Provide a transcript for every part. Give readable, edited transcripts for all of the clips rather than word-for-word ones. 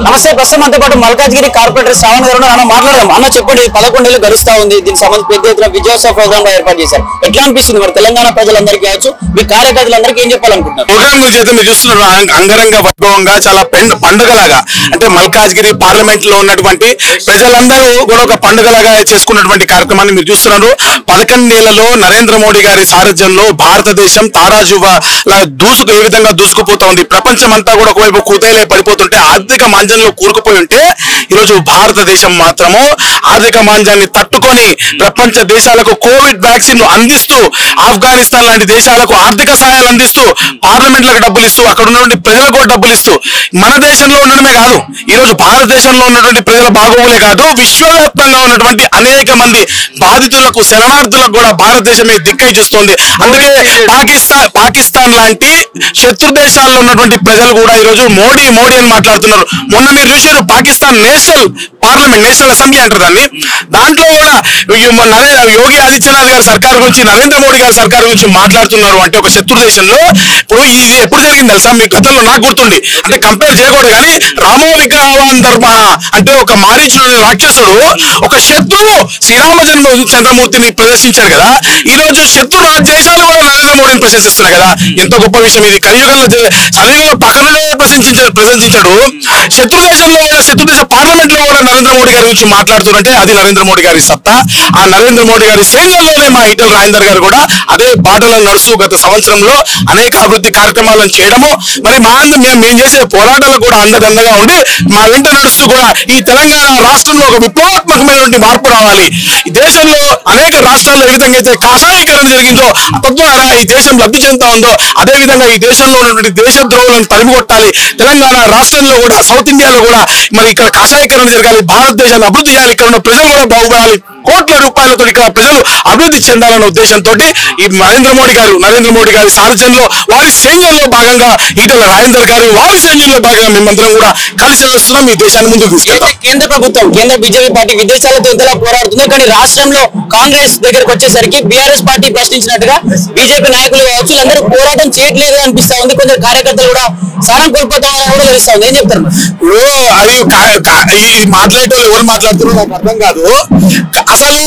నమస్తే. ప్రస్తుతం అంతా పాటు మల్కాజ్గిరి కార్పొరేటర్ శ్రావణ్ గారు అన్న మాట్లాడదాం. అన్న చెప్పండి, 11 ఏళ్ళు గడుస్తా ఉంది, దీనికి సంబంధించి పెద్ద ఎత్తున విజయోత్సవ ప్రోగ్రామ్ ఏర్పాటు చేశారు. ఎట్లా అనిపిస్తుంది మరి తెలంగాణ ప్రజలందరికీ కావచ్చు, మీ కార్యకర్తలందరికీ ఏం చెప్పాలనుకుంటున్నారు? ప్రోగ్రామ్ గురించి అయితే మీరు చూస్తున్నారు, అంగరంగ వైభవంగా చాలా పండుగలాగా, అంటే మల్కాజ్గిరి పార్లమెంట్ లో ఉన్నటువంటి ప్రజలందరూ కూడా ఒక పండుగలాగా చేసుకున్నటువంటి కార్యక్రమాన్ని మీరు చూస్తున్నారు. 11 ఏళ్లలో నరేంద్ర మోడీ గారి సారథ్యంలో భారతదేశం తారాజువా ఏ విధంగా దూసుకుపోతా ఉంది. ప్రపంచం అంతా కూడా ఒకవైపు కుదేలే పడిపోతుంటే, ఆర్థిక మాంద్యంలో కూరుకుపోయి ఉంటే, ఈరోజు భారతదేశం మాత్రము ఆర్థిక మాంద్యాన్ని తట్టుకొని ప్రపంచ దేశాలకు కోవిడ్ వ్యాక్సిన్ అందిస్తూ, ఆఫ్ఘనిస్తాన్ లాంటి దేశాలకు ఆర్థిక సహాయాలు అందిస్తూ, పార్లమెంట్లకు డబ్బులు ఇస్తూ, అక్కడ ఉన్నటువంటి ప్రజలకు డబ్బులు ఇస్తూ, మన దేశంలో ఉండడమే కాదు, ఈరోజు భారతదేశంలో ఉన్నటువంటి ప్రజల బాగోగులే కాదు, విశ్వవ్యాప్తంగా ఉన్నటువంటి అనేక మంది బాధితులకు, శరణార్థులకు కూడా భారతదేశమే దిక్కై చూస్తోంది. అందుకే పాకిస్తాన్ లాంటి శత్రు దేశాల్లో ఉన్నటువంటి ప్రజలు కూడా ఈరోజు మోడీ మోడీ అని మాట్లాడుతున్నారు. మొన్న మీరు చూసారు, Pakistan national parliament, national assembly అంటారు దాన్ని, దాంట్లో కూడా యోగి ఆదిత్యనాథ్ గారి సర్కార్ గురించి, నరేంద్ర మోడీ గారి సర్కార్ గురించి మాట్లాడుతున్నారు. అంటే ఒక శత్రు దేశంలో ఇప్పుడు ఇది ఎప్పుడు జరిగింది తెలుసా? మీ గతంలో నాకు గుర్తుంది, అంటే కంపేర్ చేయకూడదు కానీ, రామో విగ్రహావంతర్పణ అంటే ఒక మారీచుడు రాక్షసుడు, ఒక శత్రువు శ్రీరామచంద్రమూర్తిని ప్రదర్శించారు కదా. ఈ రోజు శత్రు దేశాలు కూడా నరేంద్ర మోడీని ప్రశంసిస్తున్నాయి కదా. ఎంత గొప్ప విషయం ఇది. కలియుగంలో పక్కనలో ప్రశంసించాడు, శత్రు దేశంలో కూడా, శత్రు దేశ పార్లమెంట్ లో కూడా నరేంద్ర మోడీ గారి గురించి మాట్లాడుతున్నారంటే అది నరేంద్ర మోడీ గారి సత్తా. ఆ నరేంద్ర మోడీ గారి సైన్యంలోనే మా ఈటెల రాజేందర్ గారు కూడా అదే బాటలో నడుస్తూ గత సంవత్సరంలో అనేక అభివృద్ధి కార్యక్రమాలను చేయడము, మరి మేము చేసే పోరాటాలకు కూడా అండదండగా ఉండి మా వెంట నడుస్తూ కూడా ఈ తెలంగాణ రాష్ట్రంలో ఒక విప్లవాత్మకమైనటువంటి మార్పు రావాలి. ఈ దేశంలో అనేక రాష్ట్రాల్లో ఏ విధంగా అయితే కాషాయీకరణ జరిగిందో, తద్వారా ఈ దేశం లబ్ధి చెందుతా ఉందో, అదే విధంగా ఈ దేశంలో ఉన్నటువంటి దేశద్రోహులను తరిమికొట్టాలి. తెలంగాణ రాష్ట్రంలో కూడా, సౌత్ ఇండియాలో కూడా మరి ఇక్కడ కాషాయీకరణ జరగాలి, భారతదేశాన్ని అభివృద్ధి చేయాలి, ఇక్కడ ఉన్న ప్రజలు కూడా బాగుపడాలి, కోట్ల రూపాయలతో ఇక్కడ ప్రజలు అభివృద్ధి చెందాలన్న ఉద్దేశంతో ఈ నరేంద్ర మోడీ గారి సారథ్యంలో, వారి సైన్యంలో భాగంగా ఈటెల రాజేందర్ గారు, వారి సైన్యంలో భాగంగా మేమందరం కూడా కలిసి వస్తున్నాం. ఈ దేశాన్ని ముందుకు తీసుకెళ్తాం. కేంద్ర ప్రభుత్వం, కేంద్ర బీజేపీ పార్టీ విదేశాలతో ఎంతలా పోరాడుతుంది, కానీ రాష్ట్రంలో కాంగ్రెస్ దగ్గరకు వచ్చేసరికి బీఆర్ఎస్ పార్టీ ప్రశ్నించినట్టుగా బీజేపీ నాయకులు కావచ్చు, అందరూ పోరాటం చేయట్లేదు అనిపిస్తా ఉంది. కొందరు కార్యకర్తలు కూడా సారం కోల్పోతామని కూడా తెలుస్తా ఉంది. ఏం చెప్తారు? అది మాట్లాడేటోళ్ళు ఎవరు మాట్లాడుతున్నారో నాకు అర్థం కాదు. అసలు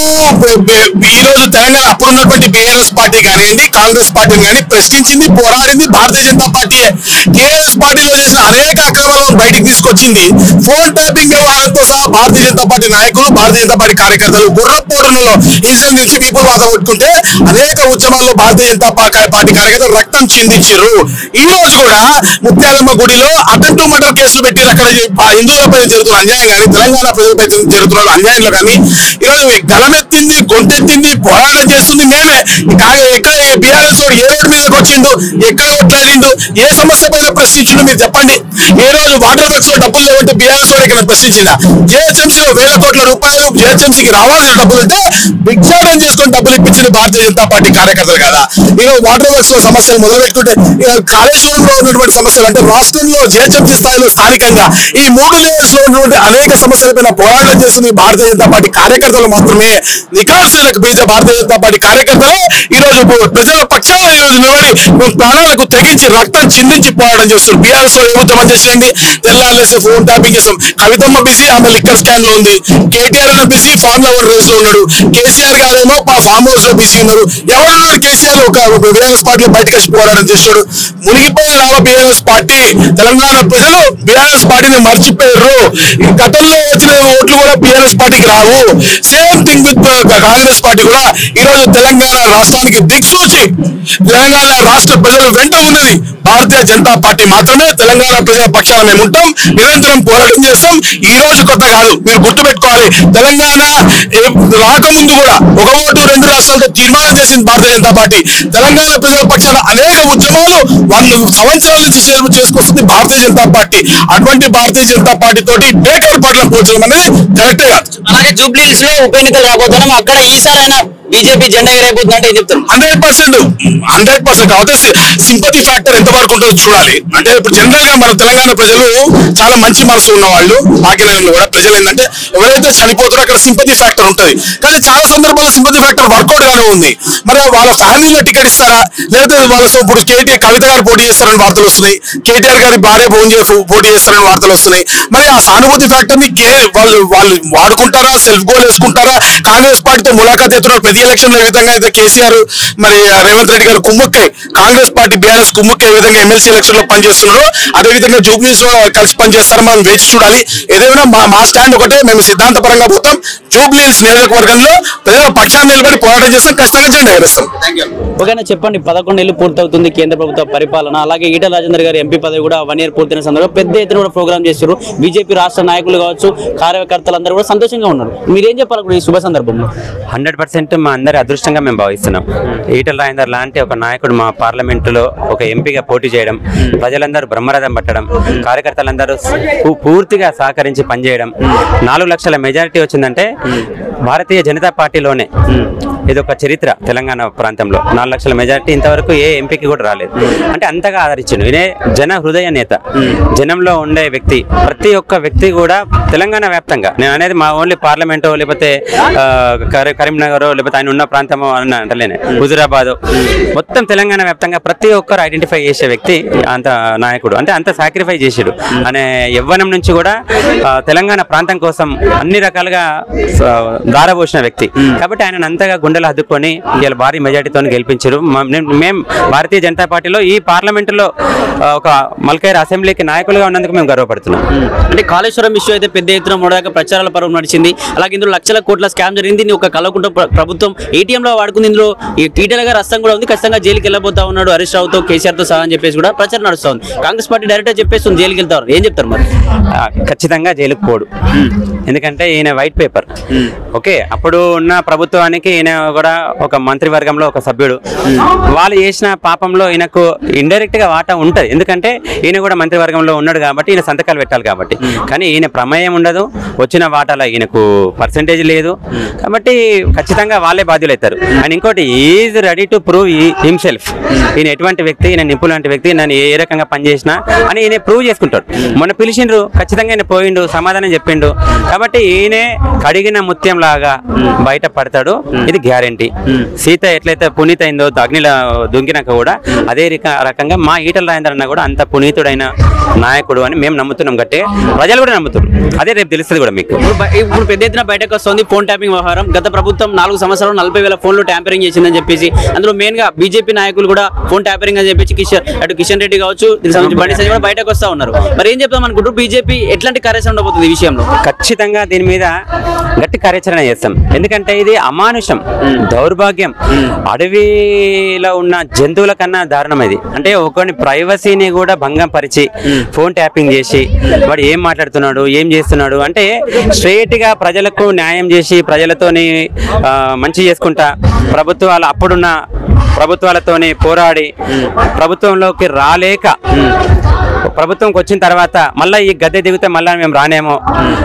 ఈ రోజు తెలంగాణ అప్పుడున్నటువంటి బీఆర్ఎస్ పార్టీ కానివ్వండి, కాంగ్రెస్ పార్టీని కానీ ప్రశ్నించింది, పోరాడింది భారతీయ జనతా పార్టీయే. టీఆర్ఎస్ పార్టీలో చేసిన అనేక అక్రమాలను బయటికి తీసుకొచ్చింది. ఫోన్ ట్యాపింగ్ వ్యవహారంతో సహా భారతీయ జనతా పార్టీ నాయకులు, భారతీయ జనతా పార్టీ కార్యకర్తలు గుర్రపోరులలో హింసలు నుంచి పీపుల్ వాద కొట్టుకుంటే అనేక ఉద్యమాల్లో భారతీయ జనతా పార్టీ కార్యకర్తలు రక్తం చిందించారు. ఈ రోజు కూడా ముత్యాలమ్మ గుడిలో అటెంప్ట్ మర్డర్ కేసులు పెట్టి అక్కడ హిందువులపై జరుగుతున్న అన్యాయం కానీ, తెలంగాణ ప్రజలపై జరుగుతున్న అన్యాయంలో కానీ ఈరోజు గలమెత్తింది, గొంతెత్తింది, పోరాటం చేస్తుంది మేమే. ఎక్కడ బీఆర్ఎస్ వాడు ఏ రోడ్డు మీదకి వచ్చిండు, ఎక్కడ కొట్లాడిండు, ఏ సమస్య పైన ప్రశ్నించిండు మీరు చెప్పండి. ఏ రోజు వాటర్ వర్క్స్ లో డబ్బులు లేవంటే బీఆర్ఎస్ వాడు ఇక్కడ ప్రశ్నించిందా? జిహెచ్ఎంసీలో వేల కోట్ల రూపాయలు జిహెచ్ఎంసీకి రావాల్సిన డబ్బులు ఉంటే భిక్షాటం చేసుకుని డబ్బులు ఇప్పించింది భారతీయ జనతా పార్టీ కార్యకర్తలు కదా. ఈరోజు వాటర్ వర్క్స్ లో సమస్యలు మొదలు పెట్టుకుంటే, కాళేశ్వరంలో ఉన్నటువంటి సమస్యలు, అంటే రాష్ట్రంలో జిహెచ్ఎంసీ స్థాయిలో స్థానికంగా ఈ 3 లెవెల్స్ లో ఉన్నటువంటి అనేక సమస్యలపైన పోరాటం చేస్తుంది భారతీయ జనతా పార్టీ కార్యకర్తలు మాత్రమే. నికాల్సిన భారతీయ జనతా పార్టీ కార్యకర్తలు ఈ రోజు ప్రజల పక్షాన ఈ రోజు నిలబడి ప్రాణాలకు తెగించి రక్తం చిందించి పోరాటం చేస్తున్నారు. బీఆర్ఎస్ ఏ ఉద్యమం చేసింది, తెల్లారేసి ఫోన్ ట్యాపింగ్ చేస్తాం. కవితమ్మ బిజీ, ఆమె లిక్కర్ స్కామ్ లో ఉంది. కేటీఆర్ బిజీ, ఫార్ములా 1 రేస్ లో ఉన్నాడు. కేసీఆర్ గారేమో ఫామ్ హౌస్ లో బిజీ ఉన్నారు. ఎవరున్నారు? కేసీఆర్ ఒక బీఆర్ఎస్ పార్టీలో బయటకు వచ్చి పోరాటం చేస్తాడు. మునిగిపోయిన బీఆర్ఎస్ పార్టీ, తెలంగాణ ప్రజలు బీఆర్ఎస్ పార్టీని మర్చిపోయారు. గతంలో వచ్చిన ఓట్లు కూడా బీఆర్ఎస్ పార్టీకి రావు. Same thing with Congress party కూడా ఈ రోజు తెలంగాణ రాష్ట్రానికి దిక్సూచి, తెలంగాణ రాష్ట్ర ప్రజలు వెంట ఉన్నది భారతీయ జనతా పార్టీ మాత్రమే. తెలంగాణ ప్రజల పక్షాన మేము ఉంటాం, నిరంతరం పోరాటం చేస్తాం. ఈ రోజు కొత్త కాదు, మీరు గుర్తుపెట్టుకోవాలి. తెలంగాణ రాకముందు కూడా 1 ఓటు 2 రాష్ట్రాలతో తీర్మానం చేసింది భారతీయ జనతా పార్టీ. తెలంగాణ ప్రజల పక్షాన అనేక ఉద్యమాలు 100 సంవత్సరాల నుంచి చేసుకొస్తుంది భారతీయ జనతా పార్టీ. అటువంటి భారతీయ జనతా పార్టీ తోటి బేకార్ పార్టీలను పోల్చడం అనేది కరెక్టే కాదు. అలాగే జూబ్లీ హిల్స్ లో ఉప ఎన్నికలు రాబోతున్నాం, అక్కడ ఈసారైనా బీజేపీ జెండా ఎగరైపోతుంది అంటే ఏం చెప్తారు? 100% కాకపోతే సింపతి ఫ్యాక్టర్ ఎంత వరకు ఉంటుందో చూడాలి. అంటే ఇప్పుడు జనరల్ గా మన తెలంగాణ ప్రజలు చాలా మంచి మనసు ఉన్న వాళ్ళు, భాగ్యనగరంలో కూడా ప్రజలు ఏంటంటే ఎవరైతే చనిపోతారో అక్కడ సింపతి ఫ్యాక్టర్ ఉంటుంది. కానీ చాలా సందర్భాల్లో సింపతి ఫ్యాక్టర్ వర్కౌట్ గానే ఉంది. మరి వాళ్ళ ఫ్యామిలీలో టికెట్ ఇస్తారా, లేకపోతే వాళ్ళ ఇప్పుడు కవిత గారు పోటీ చేస్తారని వార్తలు వస్తున్నాయి, కేటీఆర్ గారి భార్య పోటీ చేస్తారని వార్తలు వస్తున్నాయి. మరి ఆ సానుభూతి ఫ్యాక్టర్ ని వాళ్ళు వాడుకుంటారా, సెల్ఫ్ గోల్ వేసుకుంటారా? కాంగ్రెస్ పార్టీతో ములాఖాత్ ఎత్తున్నారు ప్రతి ఎలక్షన్ లో. ఈ విధంగా అయితే కేసీఆర్ మరి రేవంత్ రెడ్డి గారు కుమ్ముక్కై కాంగ్రెస్ పార్టీ బీఆర్ఎస్ కుమ్ముక్కై విధంగా ఎమ్మెల్సీ ఎలక్షన్ లో పనిచేస్తున్నారు. అదే విధంగా జూబ్లీస్ లో కలిసి పనిచేస్తారని మనం వేచి చూడాలి. ఏదైనా మా స్టాండ్ ఒకటే, మేము సిద్ధాంతపరంగా పోతాం. జూబ్లీస్ నియోజకవర్గంలో ప్రజల పక్షాన్ని నిలబడి పోరాటం చేస్తాం, ఖచ్చితంగా జెండా ఎగరేస్తాం. ఓకేనా, చెప్పండి. 11 ఏళ్ళు పూర్తవుతుంది కేంద్ర ప్రభుత్వ పరిపాలన. అలాగే ఈటల రాజేందర్ గారి ఎంపీ పదవి కూడా 1 year పూర్తయిన సందర్భంగా పెద్ద ఎత్తున కూడా ప్రోగ్రామ్ చేశారు. బీజేపీ రాష్ట్ర నాయకులు కావచ్చు, కార్యకర్తలందరూ కూడా సంతోషంగా ఉన్నారు. మీరేం చెప్పాలి ఈ శుభ సందర్భంలో? 100% మా అందరి అదృష్టంగా మేము భావిస్తున్నాం. ఈటల రాజేందర్ లాంటి ఒక నాయకుడు మా పార్లమెంటులో ఒక ఎంపీగా పోటీ చేయడం, ప్రజలందరూ బ్రహ్మరథం పట్టడం, కార్యకర్తలందరూ పూర్తిగా సహకరించి పనిచేయడం, 4 లక్షల మెజారిటీ వచ్చిందంటే భారతీయ జనతా పార్టీలోనే ఇది ఒక చరిత్ర. తెలంగాణ ప్రాంతంలో 4 లక్షల మెజారిటీ ఇంతవరకు ఏ ఎంపీకి కూడా రాలేదు. అంటే అంతగా ఆదరించిండు. ఈయనే జన హృదయ నేత, జనంలో ఉండే వ్యక్తి. ప్రతి ఒక్క వ్యక్తి కూడా తెలంగాణ వ్యాప్తంగా, నేను అనేది మా ఓన్లీ పార్లమెంటో లేకపోతే కరీంనగర్ లేకపోతే ఆయన ఉన్న ప్రాంతమో అని అంటలేనే, హుజురాబాద్, మొత్తం తెలంగాణ వ్యాప్తంగా ప్రతి ఒక్కరు ఐడెంటిఫై చేసే వ్యక్తి అంత నాయకుడు. అంటే అంత సాక్రిఫై చేసాడు అనే యవ్వనం నుంచి కూడా తెలంగాణ ప్రాంతం కోసం అన్ని రకాలుగా దారపోసిన వ్యక్తి. కాబట్టి ఆయన అంతగా గుండెలు హద్దుకొని ఇలా భారీ మెజార్టీతో గెలిపించారు. మేము భారతీయ జనతా పార్టీలో ఈ పార్లమెంటులో ఒక మల్కైర్ అసెంబ్లీకి నాయకులుగా ఉన్నందుకు మేము గర్వపడుతున్నాం. అంటే కాళేశ్వరం ఇష్యూ అయితే పెద్ద ఎత్తున మొదటి ప్రచారాల పర్వం నడిచింది. అలాగే ఇందులో లక్షల కోట్ల స్కామ్ జరిగింది. ఒక కలవకుంట ప్రభుత్వం ATM లో వాడుకుంది. ఇందులో ఈ ఈటెల గారి హస్తం కూడా ఉంది. ఖచ్చితంగా జైలుకి వెళ్ళబోతా ఉన్నాడు హరీష్ రావుతో, కేసీఆర్తో సహా అని చెప్పేసి కూడా ప్రచారం నడుస్తుంది. కాంగ్రెస్ పార్టీ డైరెక్ట్ చెప్పేస్తుంది జైలుకి వెళ్తారు. ఏం చెప్తారు మరి? ఖచ్చితంగా జైలుకు పోడు. ఎందుకంటే ఈయన వైట్ పేపర్. ఓకే, అప్పుడు ఉన్న ప్రభుత్వానికి ఈయన కూడా ఒక మంత్రివర్గంలో ఒక సభ్యుడు. వాళ్ళు చేసిన పాపంలో ఈయనకు ఇండైరెక్ట్ గా వాటా ఉంటది. ఎందుకంటే ఈయన కూడా మంత్రివర్గంలో ఉన్నాడు కాబట్టి ఈయన సంతకాలు పెట్టాలి కాబట్టి. కానీ ఈయన ప్రమేయం ఉండదు. వచ్చిన వాటాలో ఈయనకు పర్సెంటేజ్ లేదు. కాబట్టి ఖచ్చితంగా వాళ్ళే బాధ్యులు అవుతారు. అండ్ ఇంకోటి, is ready to prove himself. ఈయన ఎటువంటి వ్యక్తి, ఈయన నిపుణులు లాంటి వ్యక్తి, నన్ను ఏ రకంగా పనిచేసినా అని ఈయన ప్రూవ్ చేసుకుంటాడు. మొన్న పిలిచిండ్రు, ఖచ్చితంగా ఈయన పోయిండు, సమాధానం చెప్పిండు. కాబట్టి ఈయనే కడిగిన ముత్యం లాగా బయట పడతాడు, ఇది గ్యారెంటీ. సీత ఎట్లయితే పునీత అయిందో అగ్నిలో దుంకినాక కూడా అదే రకంగా మా ఈటల రాజేందర్ అన్న కూడా అంత పునీతుడైన నాయకుడు అని మేము నమ్ముతున్నాం. గట్టే ప్రజలు కూడా నమ్ముతున్నారు. అదే రేపు తెలుస్తుంది కూడా మీకు. ఇప్పుడు పెద్ద ఎత్తున బయటకు వస్తుంది ఫోన్ ట్యాపింగ్ వ్యవహారం. గత ప్రభుత్వం 4 సంవత్సరాలు 40,000 ఫోన్లు ట్యాంపరింగ్ చేసిందని చెప్పేసి, అందులో మెయిన్ గా బీజేపీ నాయకులు కూడా ఫోన్ ట్యాంపరింగ్ అని చెప్పేసి కిషన్ రెడ్డి కావచ్చు, దీనికి సంబంధించి బండి సంజయ్ కూడా బయటకు వస్తా ఉన్నారు. మరి ఏం చెప్తాం అనుకుంటారు? బీజేపీ ఎట్లాంటి కార్యాచరణ ఉండబోతుంది ఈ విషయంలో? ఖచ్చితంగా దీని మీద గట్టి కార్యాచరణ చేస్తాం. ఎందుకంటే ఇది అమానుషం, దౌర్భాగ్యం. అడవిలో ఉన్న జంతువుల కన్నా దారుణం ఇది. అంటే ఒకరిని ప్రైవసీని కూడా భంగం పరిచి ఫోన్ ట్యాపింగ్ చేసి వాడు ఏం మాట్లాడుతున్నాడు, ఏం చేస్తున్నాడు అంటే స్ట్రైట్ గా ప్రజలకు న్యాయం చేసి ప్రజలతోని మంచి చేసుకుంటా ప్రభుత్వాలు అప్పుడున్న ప్రభుత్వాలతోని పోరాడి ప్రభుత్వంలోకి రాలేక ప్రభుత్వంకి వచ్చిన తర్వాత మళ్ళీ ఈ గద్దె దిగితే మళ్ళీ మేము రానేమో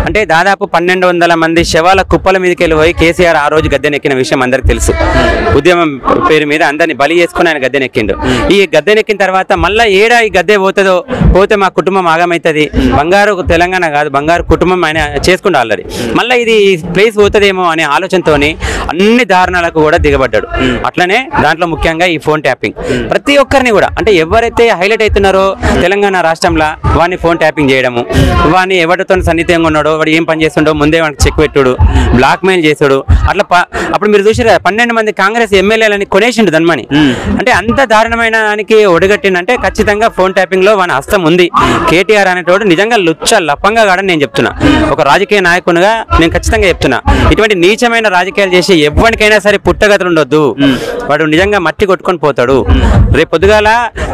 అంటే దాదాపు 1200 మంది శవాల కుప్పల మీదకి వెళ్ళిపోయి కేసీఆర్ ఆ రోజు గద్దెనెక్కిన విషయం అందరికి తెలుసు. ఉద్యమం పేరు మీద అందరినీ బలి చేసుకుని ఆయన గద్దెనెక్కిండు. ఈ గద్దెనెక్కిన తర్వాత మళ్ళీ ఏడా ఈ గద్దె పోతే మా కుటుంబం ఆగమవుతుంది, బంగారు తెలంగాణ కాదు బంగారు కుటుంబం ఆయన చేసుకుంటూ ఆల్రెడీ మళ్ళీ ఇది ప్లేస్ పోతుందేమో అనే ఆలోచనతోని అన్ని దారుణాలకు కూడా దిగబడ్డాడు. అట్లనే దాంట్లో ముఖ్యంగా ఈ ఫోన్ ట్యాపింగ్ ప్రతి ఒక్కరిని కూడా అంటే ఎవరైతే హైలైట్ అవుతున్నారో తెలంగాణ రాష్ట్రంలో వాడిని ఫోన్ ట్యాపింగ్ చేయడము, వాడిని ఎవరితో సన్నిహితంగా ఉన్నాడో వాడు ఏం పని చేస్తుండో ముందే వాడికి చెక్ పెట్టుడు, బ్లాక్ మెయిల్ చేసాడు. అట్లా అప్పుడు మీరు చూసారు 12 మంది కాంగ్రెస్ ఎమ్మెల్యేలని కొనేసిండు ధన్మని. అంటే అంత దారుణమైన దానికి ఒడిగట్టిందంటే ఖచ్చితంగా ఫోన్ ట్యాపింగ్ లో వాని హస్తం ఉంది. కేటీఆర్ అనేటోడు నిజంగా లుచ్చ లప్పంగా కాడని నేను చెప్తున్నా. ఒక రాజకీయ నాయకునిగా నేను ఖచ్చితంగా చెప్తున్నా, ఇటువంటి నీచమైన రాజకీయాలు చేసి ఎవరికైనా సరే పుట్టగతులు ఉండొద్దు. వాడు నిజంగా మట్టి కొట్టుకొని పోతాడు. రేపు పొద్దుగాల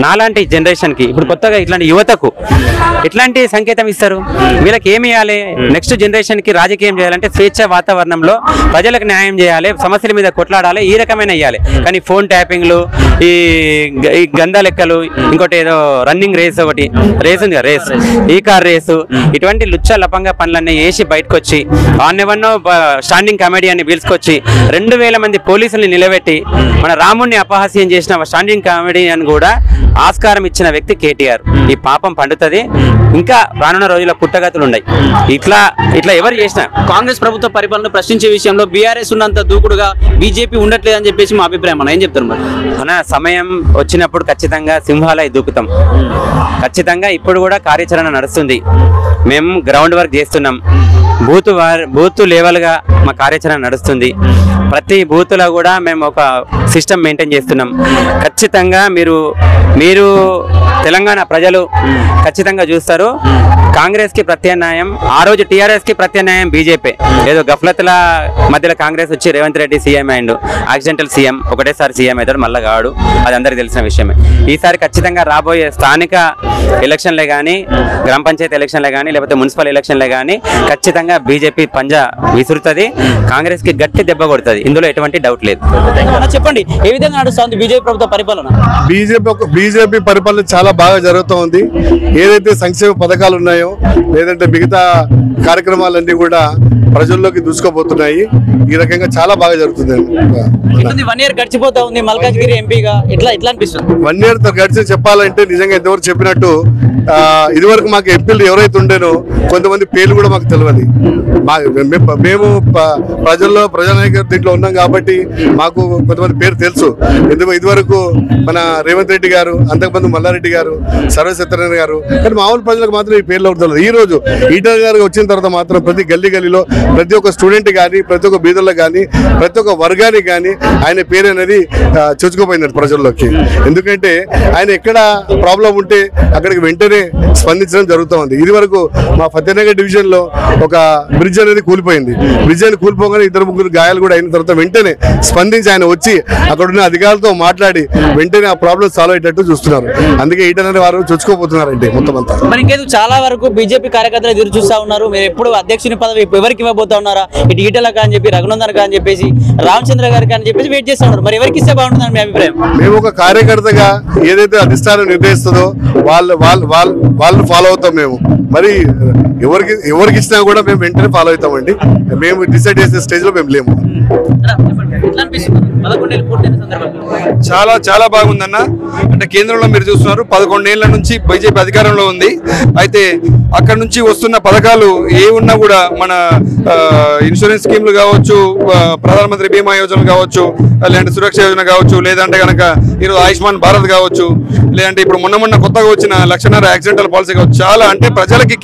నాలాంటి జనరేషన్ కి ఇప్పుడు కొత్తగా ఇట్లాంటి యువత యువతకు ఎట్లాంటి సంకేతం ఇస్తారు? వీళ్ళకి ఏమి ఇవ్వాలి? నెక్స్ట్ జనరేషన్ కి రాజకీయం చేయాలంటే స్వేచ్ఛ వాతావరణంలో ప్రజలకు న్యాయం చేయాలి, సమస్యల మీద కొట్లాడాలి, ఈ రకమైన ఇవ్వాలి. కానీ ఫోన్ ట్యాపింగ్లు, ఈ గందా లెక్కలు, ఇంకోటి ఏదో రన్నింగ్ రేస్, ఒకటి రేస్ ఉంది కదా, రేస్, ఈ కార్ రేసు, ఇటువంటి లుచ్చ లపంగా పనులన్నీ వేసి బయటకు వచ్చి ఆన్నెవన్నో స్టాండింగ్ కమెడియన్ని పిలుచుకొచ్చి 2000 మంది పోలీసుల్ని నిలబెట్టి మన రాముడిని అపహాస్యం చేసిన స్టాండింగ్ కమెడియన్ కూడా ఆస్కారం ఇచ్చిన వ్యక్తి కేటీఆర్. ఈ పాపం పండుతుంది. ఇంకా రానున్న రోజుల్లో పుట్టగతులు ఉన్నాయి. ఇట్లా ఎవరు చేసినా కాంగ్రెస్ ప్రభుత్వ పరిపాలన ప్రశ్నించే విషయంలో బీఆర్ఎస్ ఉన్నంత దూకుడుగా బీజేపీ ఉండట్లేదని చెప్పేసి మా అభిప్రాయం. ఏం చెప్తారు మరి? మన సమయం వచ్చినప్పుడు ఖచ్చితంగా సింహాలై దూకుతాం. ఖచ్చితంగా ఇప్పుడు కూడా కార్యాచరణ నడుస్తుంది. మేము గ్రౌండ్ వర్క్ చేస్తున్నాం. బూత్ లెవెల్గా మా కార్యాచరణ నడుస్తుంది. ప్రతి బూత్లో కూడా మేము ఒక సిస్టమ్ మెయింటైన్ చేస్తున్నాం. ఖచ్చితంగా మీరు తెలంగాణ ప్రజలు ఖచ్చితంగా చూస్తారు. కాంగ్రెస్కి ప్రత్యామ్నాయం ఆ రోజు టీఆర్ఎస్కి ప్రత్యామ్నాయం బీజేపీ. ఏదో గఫ్లతుల మధ్యలో కాంగ్రెస్ వచ్చి రేవంత్ రెడ్డి సీఎం అయిండు, యాక్సిడెంటల్ సీఎం, ఒకటేసారి సీఎం అవుతాడు, మళ్ళీ కాడు. అది అందరికీ తెలిసిన విషయమే. ఈసారి ఖచ్చితంగా రాబోయే స్థానిక ఎలక్షన్లే కానీ, గ్రామ పంచాయతీ ఎలక్షన్లే కానీ, లేకపోతే మున్సిపల్ ఎలక్షన్లే కానీ ఖచ్చితంగా బీజేపీ పంజా విసురుతుంది, కాంగ్రెస్కి గట్టి దెబ్బ కొడుతుంది. ఇందులో ఎటువంటి డౌట్ లేదు. చెప్పండి, ఏ విధంగా నడుస్తుంది బీజేపీ ప్రభుత్వ పరిపాలన? బీజేపీ పరిపాలన చాలా బాగా జరుగుతూ ఉంది. ఏదైతే సంక్షేమ పథకాలు ఉన్నాయో, లేదంటే మిగతా కార్యక్రమాలన్నీ కూడా ప్రజల్లోకి దూసుకుపోతున్నాయి. ఈ రకంగా చాలా బాగా జరుగుతుంది. 1 year గడిచిపోతా ఉంది మల్కాజ్గిరి ఎంపీగా. ఎట్లా అనిపిస్తుంది? 1 year గడిచి చెప్పాలంటే నిజంగా ఎంతవరకు చెప్పినట్టు, ఇదివరకు మాకు ఎంపీలు ఎవరైతే ఉండేనో కొంతమంది పేర్లు కూడా మాకు తెలియదు. మేము ప్రజానాయక దీంట్లో ఉన్నాం కాబట్టి మాకు కొంతమంది పేరు తెలుసు. ఎందుకు ఇదివరకు మన రేవంత్ రెడ్డి గారు, అంతకుముందు మల్లారెడ్డి గారు, సర్వసత్యనారాయణ గారు, కానీ మామూలు ప్రజలకు మాత్రం ఈ పేర్లు తెలియదు. ఈ రోజు ఈటల గారు వచ్చిన తర్వాత మాత్రం ప్రతి గల్లీలో ప్రతి ఒక్క స్టూడెంట్ కానీ, ప్రతి ఒక్క బీదర్లకు కానీ, ప్రతి ఒక్క వర్గానికి కానీ ఆయన పేరు అనేది చొచ్చుకుపోయింది ప్రజల్లోకి. ఎందుకంటే ఆయన ఎక్కడ ప్రాబ్లం ఉంటే అక్కడికి వెంటనే స్పందించడం జరుగుతూ ఉంది. ఇది వరకు మా ఫతేనగర్ డివిజన్ లో ఒక బ్రిడ్జ్ అనేది కూలిపోయింది. బ్రిడ్జ్ అనేది కూలిపోగానే 2-3 గాయాలు కూడా అయిన తర్వాత వెంటనే స్పందించి ఆయన వచ్చి అక్కడున్న అధికారులతో మాట్లాడి వెంటనే ఆ ప్రాబ్లం సాల్వ్ అయ్యేటట్టు చూస్తున్నారు. అందుకే ఈటల వారు చొచ్చుకోపోతున్నారండి మొత్తం అంతా. మరి ఇంకేదో చాలా వరకు బీజేపీ కార్యకర్తలు ఎదురు చూస్తా ఉన్నారు. మీరు ఎప్పుడు అధ్యక్షుని పదవి ఎవరికి ఇవ్వబోతా ఉన్నారా? ఇటు ఈటలకు అని చెప్పి, రఘునందన్ అని చెప్పేసి, రామచంద్ర గారికి అని చెప్పేసి వెయిట్ చేస్తా ఉన్నారు. మరి ఎవరికి ఇస్తే బాగుంటుందని మీ అభిప్రాయం? మేము ఒక కార్యకర్తగా ఏదైతే అధిష్టానం నిర్ణయిస్తుందో వాళ్ళు ఫాలో అవుతాం. మేము మరి ఎవరికి ఇచ్చినా కూడా మేము వెంటనే ఫాలో అవుతామండి. మేము డిసైడ్ చేసే స్టేజ్ లో మేము లేము. చాలా బాగుందన్న. అంటే కేంద్రంలో మీరు చూస్తున్నారు 11 ఏళ్ల నుంచి బీజేపీ అధికారంలో ఉంది. అయితే అక్కడ నుంచి వస్తున్న పథకాలు ఏ ఉన్నా కూడా మన ఇన్సూరెన్స్ స్కీమ్లు కావచ్చు, ప్రధానమంత్రి బీమా యోజన కావచ్చు, లేదంటే సురక్ష యోజన కావచ్చు, లేదంటే కనుక ఈరోజు ఆయుష్మాన్ భారత్ కావచ్చు, లేదంటే ఇప్పుడు మొన్న కొత్తగా వచ్చిన 1.5 లక్ష యాక్సిడెంటల్ పాలసీ కావచ్చు. చాలా అంటే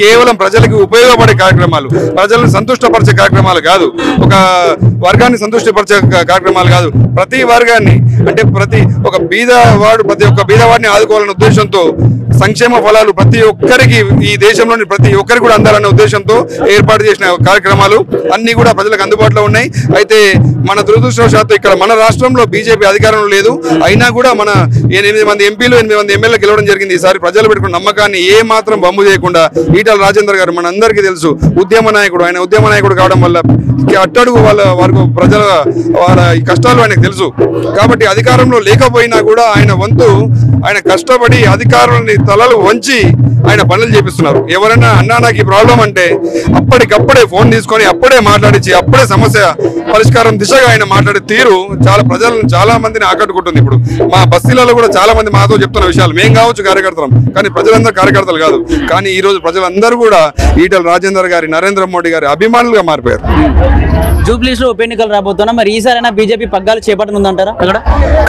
కేవలం ప్రజలకి ఉపయోగపడే కార్యక్రమాలు, ప్రజలను సంతుష్టపరిచే కార్యక్రమాలు కాదు, ఒక వర్గాన్ని సంతుష్టపరిచే కార్యక్రమాలు కాదు. ప్రతి వర్గాన్ని అంటే ప్రతి ఒక్క బీదవాడిని ఆదుకోవాలనే ఉద్దేశంతో సంక్షేమ ఫలాలు ప్రతి ఒక్కరికి, ఈ దేశంలోని ప్రతి ఒక్కరికి కూడా అందాలనే ఉద్దేశంతో ఏర్పాటు చేసిన కార్యక్రమాలు అన్ని కూడా ప్రజలకు అందుబాటులో ఉన్నాయి. అయితే మన దురదృష్టవశాత్తు ఇక్కడ మన రాష్ట్రంలో బీజేపీ అధికారంలో లేదు. అయినా కూడా మన 8 మంది ఎంపీలు, 8 మంది ఎమ్మెల్యేలు గెలవడం జరిగింది. ఈసారి ప్రజలు పెట్టుకున్న నమ్మకాన్ని ఏ మాత్రం బొమ్ము చేయకుండా ఈటల రాజేందర్ గారు మన అందరికీ తెలుసు, ఉద్యమ నాయకుడు. ఆయన ఉద్యమ నాయకుడు కావడం వల్ల అట్టడుగు వరకు ప్రజల కష్టాలు ఆయనకు తెలుసు. కాబట్టి అధికారంలో లేకపోయినా కూడా ఆయన కష్టపడి అధికారులని తలలు వంచి ఆయన పనులు చేపిస్తున్నారు. ఎవరైనా అన్నా నాకు ఈ ప్రాబ్లం అంటే అప్పటికప్పుడే ఫోన్ తీసుకొని అప్పుడే మాట్లాడించి అప్పుడే సమస్య పరిష్కారం దిశగా ఆయన మాట్లాడే తీరు చాలా మందిని ఆకట్టుకుంటుంది. ఇప్పుడు మా బస్తీలలో కూడా చాలా మంది మాతో చెప్తున్న విషయాలు, మేము కావచ్చు కార్యకర్తలం, కానీ ప్రజలందరూ కార్యకర్తలు కాదు. కానీ ఈ రోజు ప్రజలందరూ కూడా ఈటల రాజేందర్ గారి, నరేంద్ర మోడీ గారి అభిమానులుగా మారిపోయారు. జూబ్లీస్ లో ఉప ఎన్నికలు రాబోతున్నా, మరి ఈసారైనా బీజేపీ పగ్గాలు చేపట్టనుందంటారా? అక్కడ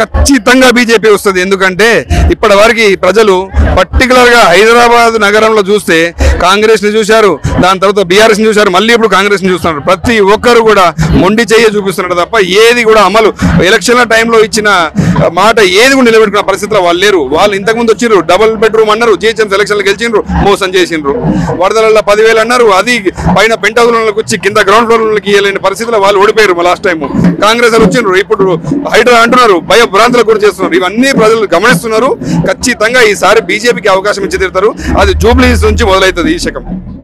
ఖచ్చితంగా బీజేపీ వస్తుంది. ఎందుకంటే ఇప్పటి వరకు ప్రజలు పర్టికులర్ గా హైదరాబాద్ నగరంలో చూస్తే కాంగ్రెస్ ని చూశారు, దాని తర్వాత బీఆర్ఎస్ ని చూశారు, మళ్ళీ ఇప్పుడు కాంగ్రెస్ ని చూస్తున్నారు. ప్రతి ఒక్కరు కూడా మొండి చెయ్యి చూపిస్తున్నారు తప్ప ఏది కూడా అమలు. ఎలక్షన్ల టైంలో ఇచ్చిన మాట ఏది కూడా నిలబెట్టుకున్న పరిస్థితిలో వాళ్ళు లేరు. వాళ్ళు ఇంతకుముందు వచ్చిండ్రు, డబుల్ బెడ్రూమ్ అన్నారు, జిహెచ్ఎం సెలక్షన్లు గెలిచిండ్రు, మోసం చేసిండ్రు. వరదలలో 10,000 అన్నారు, అది పైన పెంట్ హౌస్లకు వచ్చి కింద గ్రౌండ్ ఫ్లోర్లకి ఇవ్వలేని పరిస్థితిలో వాళ్ళు ఓడిపోయారు. లాస్ట్ టైం కాంగ్రెస్ వాళ్ళు వచ్చిండ్రు, ఇప్పుడు హైడ్రా అంటున్నారు, భయభ్రాంతులకు గురి చేస్తున్నారు. ఇవన్నీ ప్రజలు గమనిస్తున్నారు. ఖచ్చితంగా ఈసారి బీజేపీకి అవకాశం ఇచ్చి తీరుతారు. అది జూబ్లీ హిల్స్ నుంచి మొదలవుతుంది ఈ శకం.